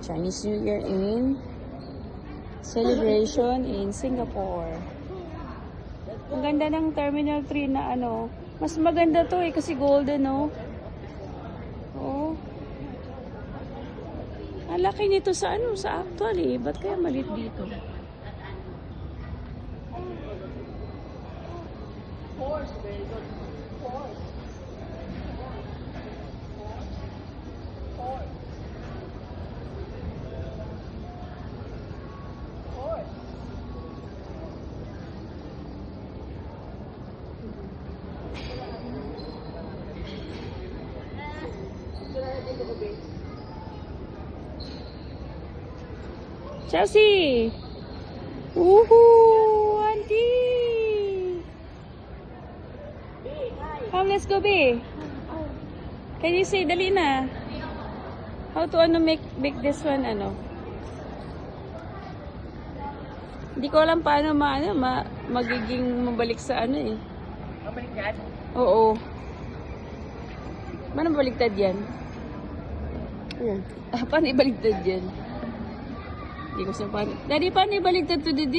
Chinese New Year in celebration in Singapore. Ang ganda ng Terminal 3 na ano. Mas maganda to eh kasi golden, no? Oh. Ang laki nito sa ano, sa actual eh. Ba't kaya malit dito? Chelsea! Woohoo! Auntie! Come, let's go, be. Can you say, dali na. How to make this one, ano? Hindi ko alam paano magiging mabalik sa ano eh. Mabaliktad? Oo. Paano baliktad yan? Ayan. Paano ibaliktad yan? Hindi ko sa paano. Daddy, paano ibaliktad to Didi?